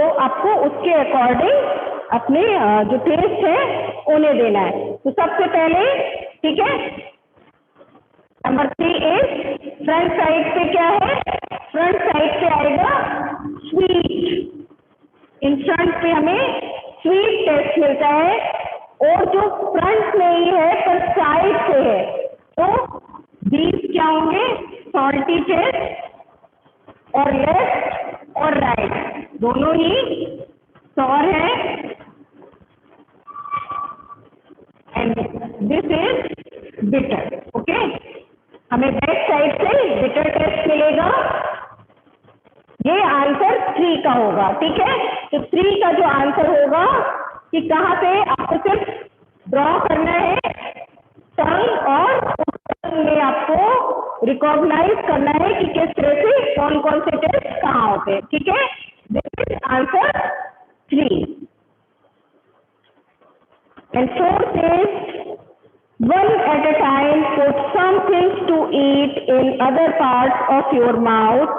तो आपको उसके अकॉर्डिंग अपने जो टेस्ट है उन्हें देना है। तो सबसे पहले, ठीक है, नंबर 3 इज फ्रंट साइड पे क्या है, फ्रंट साइड पे आएगा स्वीट। इन फ्रंट पे हमें स्वीट टेस्ट मिलता है, और जो फ्रंट में ही है पर साइड पे है तो दीज क्या होंगे, सॉल्टी टेस्ट और लेफ्ट और राइट दोनों ही सॉर है, and this is bitter. Okay, हमें बैक साइड से बिटर टेस्ट मिलेगा। ये आंसर 3 का होगा, ठीक है। तो 3 का जो आंसर होगा कि कहाँ पे आपको सिर्फ ड्रॉ करना है टंग, और उस टंग में आपको रिकॉग्नाइज करना है कि किस तरह से कौन कौन से टेस्ट कहाँ होते हैं, ठीक है। This is answer 3। And 4th is one at a time put some things to eat in other parts of your mouth,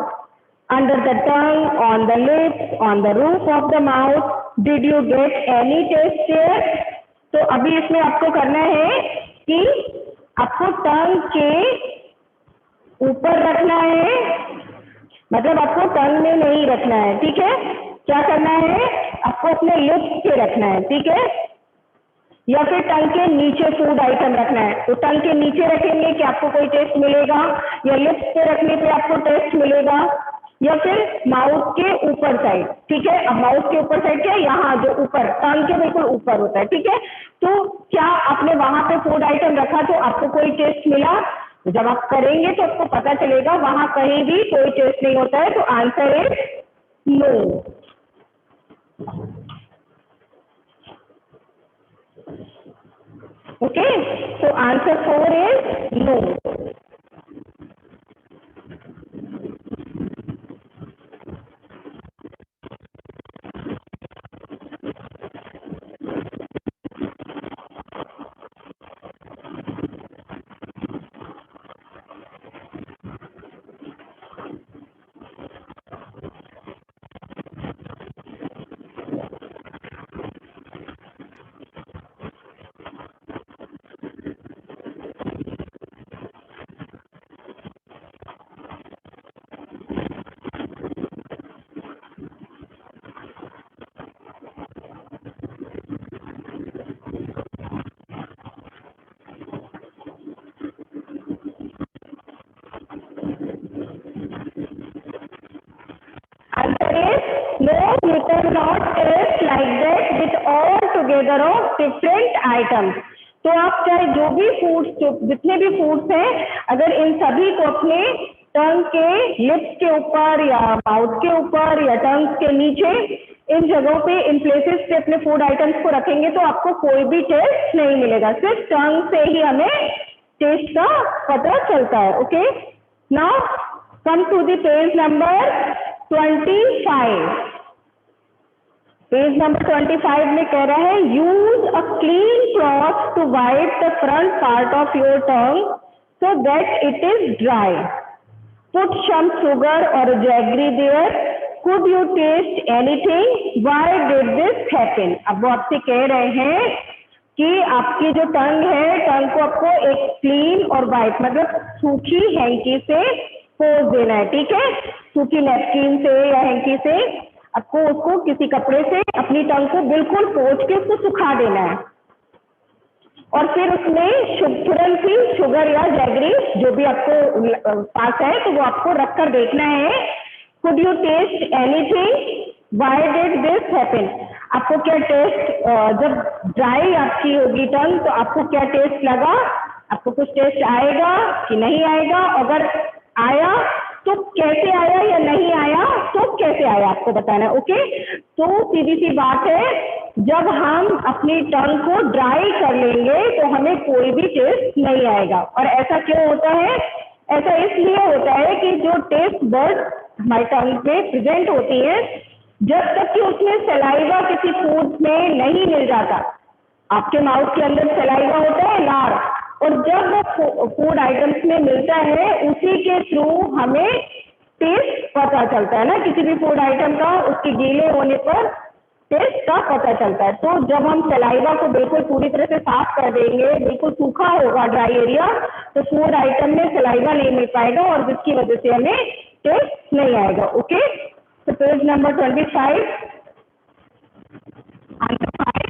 under the tongue, on the lips, on the roof of the mouth. Did you get any taste there? तो अभी इसमें आपको करना है कि आपको टंग के ऊपर रखना है, मतलब आपको टंग में नहीं रखना है, ठीक है। क्या करना है, आपको अपने लिप्स पे रखना है, ठीक है, या फिर टंग के नीचे फूड आइटम रखना है। तो टंग के नीचे रखेंगे कि आपको कोई टेस्ट मिलेगा, या लिप्स पे रखने पे आपको टेस्ट मिलेगा, या फिर माउथ के ऊपर साइड, ठीक है। अब माउथ के ऊपर साइड क्या है, यहाँ जो ऊपर टंग के बिल्कुल ऊपर होता है, ठीक है। तो क्या आपने वहां पे फूड आइटम रखा तो आपको कोई टेस्ट मिला? जब आप करेंगे तो आपको पता चलेगा वहां कहीं भी कोई टेस्ट नहीं होता है, तो answer is no. Okay, so answer 4 is no. Answer is no, you cannot taste like that with all together of different items. तो आप चाहे जो भी फूड्स, जितने भी फूड्स हैं, अगर इन सभी को अपने टंग के लिप्स के ऊपर या माउथ के ऊपर या टंग के नीचे, इन जगहों पे, इन प्लेसेस पे अपने फूड आइटम्स को रखेंगे तो आपको कोई भी टेस्ट नहीं मिलेगा, सिर्फ टंग से ही हमें टेस्ट का पता चलता है। Okay, now come to the page number 25। Page number 25 में कह रहा है use a clean cloth to wipe the front part of your tongue so that it is dry. Put some sugar और jaggery there. Could you taste anything? Why did this happen? अब वो आपसे कह रहे हैं कि आपकी जो टंग है, टंग को आपको एक क्लीन और वाइप, मतलब सूखी हैंकी से पोंछ देना है, ठीक है। सूखी नैपकिन से या हैंकी से आपको उसको किसी कपड़े से अपनी टंग को बिल्कुल पोंछ के उसको सुखा देना है, और फिर उसमें तुरंत ही शुगर या जैगरी जो भी आपको पास है तो वो आपको रखकर देखना है। Could you taste anything? Why did this happen? आपको क्या टेस्ट, जब ड्राई आपकी होगी टंग तो आपको क्या टेस्ट लगा? आपको कुछ टेस्ट आएगा कि नहीं आएगा? अगर आया तो कैसे आया, या नहीं आया तो कैसे आया, आपको बताना है। ओके, तो सीधी सी बात है, जब हम अपनी टंग को ड्राई कर लेंगे तो हमें कोई भी टेस्ट नहीं आएगा। और ऐसा क्यों होता है? ऐसा इसलिए होता है कि जो टेस्ट बर्ड हमारी टंग पे प्रेजेंट होती है, जब तक कि उसमें सलाइवा किसी फूड में नहीं मिल जाता, आपके माउथ के अंदर सलाइवा होता है, लार, और जब वो फूड आइटम्स में मिलता है उसी के थ्रू हमें टेस्ट पता चलता है ना, किसी भी फूड आइटम का उसके गीले होने पर टेस्ट का पता चलता है। तो जब हम सलाइवा को बिल्कुल पूरी तरह से साफ कर देंगे, बिल्कुल सूखा होगा ड्राई एरिया, तो फूड आइटम में सलाइवा नहीं मिल पाएगा और जिसकी वजह से हमें टेस्ट नहीं आएगा। ओके, तो page number 25, answer 5।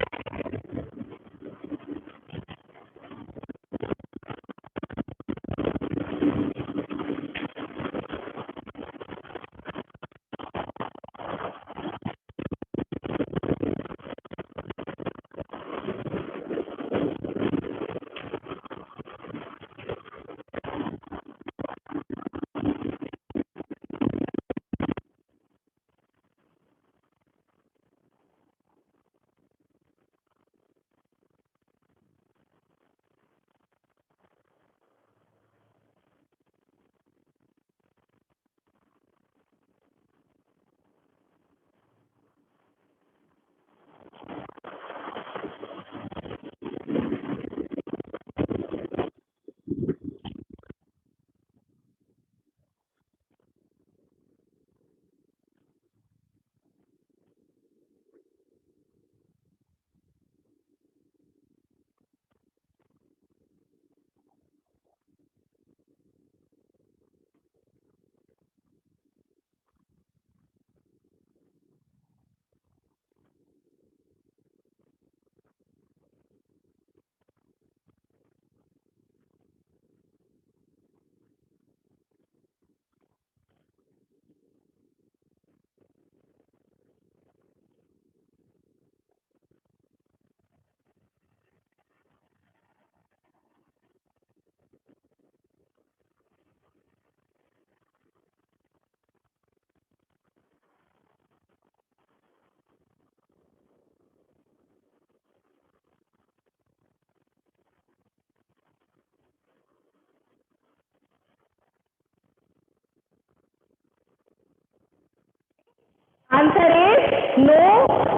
Answer is no,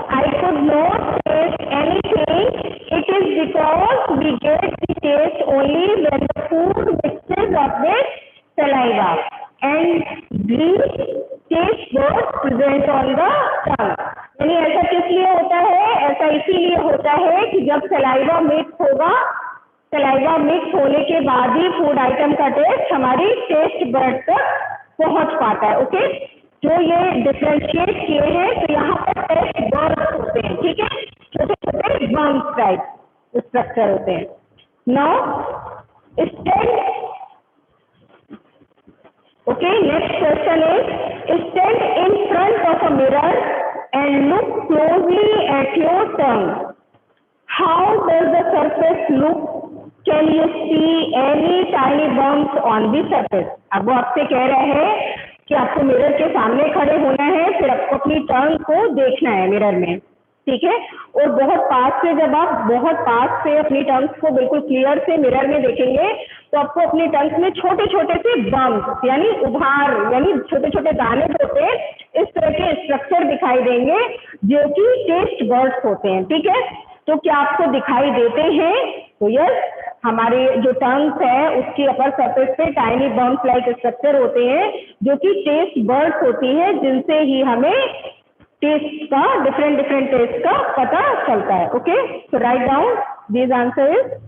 I could not taste anything. It is because we get the taste only when the food mixes up with saliva and these taste buds present on the tongue. यानी ऐसा किस लिए होता है? ऐसा इसीलिए होता है कि जब सलाइवा मिक्स होगा, सलाइवा मिक्स होने के बाद ही फूड आइटम का टेस्ट हमारी टेस्ट बड तक पहुंच पाता है। ओके, जो ये डिफरेंशिएट किए हैं तो यहाँ पर टेस्ट बर्ड्स होते हैं, ठीक है, छोटे छोटे बम्स टाइप स्ट्रक्चर होते हैं। Now stand, okay, next question is stand in front of a mirror and look closely at your tongue. How does the surface look? Can you see any tiny bumps on the surface? अब वो आपसे कह रहे हैं कि आपको mirror के सामने खड़े होना है, फिर आपको अपनी टंग को देखना है मिरर में, ठीक है, और बहुत पास से, जब आप बहुत पास से अपनी टंग्स को बिल्कुल क्लियर से मिरर में देखेंगे तो आपको अपनी टंग्स में छोटे छोटे से बम्स यानी उभार यानी छोटे छोटे दाने होते हैं, इस तरह के स्ट्रक्चर दिखाई देंगे जो कि टेस्ट बर्ड्स होते हैं, ठीक है। तो क्या आपको दिखाई देते हैं? तो यस, हमारे जो टंग्स है उसकी अपर सरफेस पे टाइनी बम्स लाइक स्ट्रक्चर होते हैं जो कि टेस्ट बर्ड्स होती है, जिनसे ही हमें टेस्ट का डिफरेंट टेस्ट का पता चलता है। Okay, so write down these answer is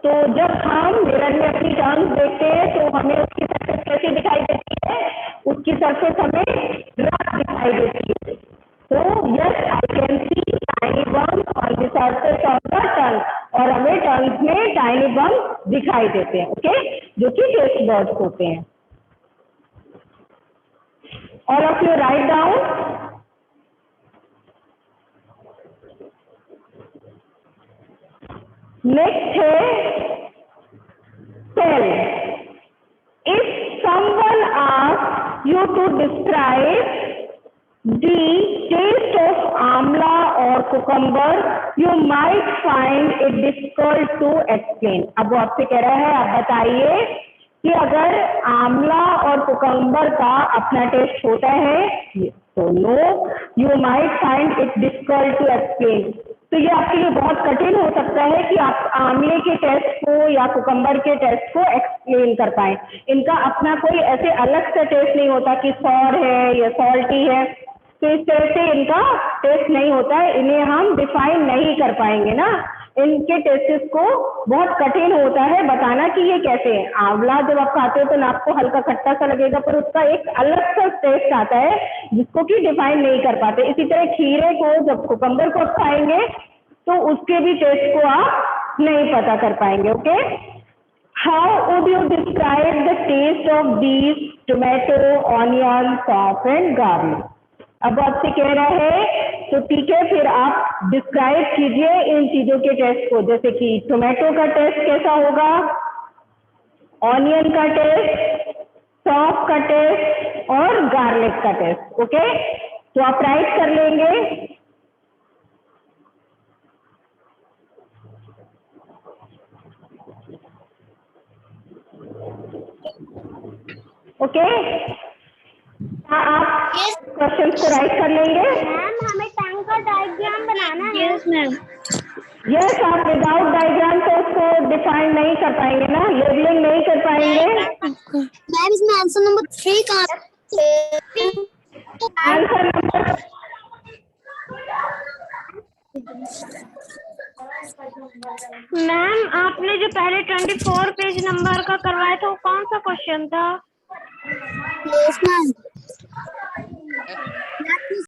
तो जब हम मिरर में अपनी टर्म्स देखते हैं तो हमें उसकी सरफेस कैसी दिखाई देती है, उसकी सरफेस हमें रफ दिखाई देती है। तो yes I can see tiny bumps on the surface of the tongue, और हमें टंग्स में टाइनी बम्स दिखाई देते हैं, ओके, जो कि टेस्ट बर्ड्स होते हैं। All of you write down. Next है tell. If someone asks you to describe the taste of amla or cucumber, you might find it difficult to explain. अब वो आपसे कह रहा है, आप बताइए कि अगर आंवला और कुकम्बर का अपना टेस्ट होता है, तो no, you might find it difficult to explain. तो ये आपके लिए बहुत कठिन हो सकता है कि आप आंवले के टेस्ट को या कुकम्बर के टेस्ट को एक्सप्लेन कर पाए। इनका अपना कोई ऐसे अलग सा टेस्ट नहीं होता कि सॉर है या सॉल्टी है, तो इस तरह से इनका टेस्ट नहीं होता है, इन्हें हम डिफाइन नहीं कर पाएंगे ना। इनके टेस्टेस को बहुत कठिन होता है बताना कि ये कैसे है। आंवला जब आप खाते हो तो ना आपको हल्का खट्टा सा लगेगा, पर उसका एक अलग सा टेस्ट आता है जिसको कि डिफाइन नहीं कर पाते। इसी तरह खीरे को, जब कुकम्बर को आप खाएंगे तो उसके भी टेस्ट को आप नहीं पता कर पाएंगे, okay. How would you describe the taste of these tomato, onion, sauce and garlic? अब आपसे कह रहा है तो ठीक है, फिर आप डिस्क्राइब कीजिए इन चीजों के टेस्ट को, जैसे कि टोमेटो का टेस्ट कैसा होगा, ऑनियन का टेस्ट, सॉस का टेस्ट और गार्लिक का टेस्ट, ओके। तो आप राइट कर लेंगे। ओके, आप क्वेश्चन को राइट कर लेंगे। मैम हमें टंग का डायग्राम बनाना है। Yes ma'am. यस, आप विदाउट डायग्राम तो उसको डिफाइन नहीं कर पाएंगे ना, लेबलिंग नहीं कर पाएंगे। मैम इसमें आंसर नंबर 3 का आंसर नंबर मैम आपने जो पहले 24 पेज नंबर का करवाया था वो कौन सा क्वेश्चन था? Yes ma'am.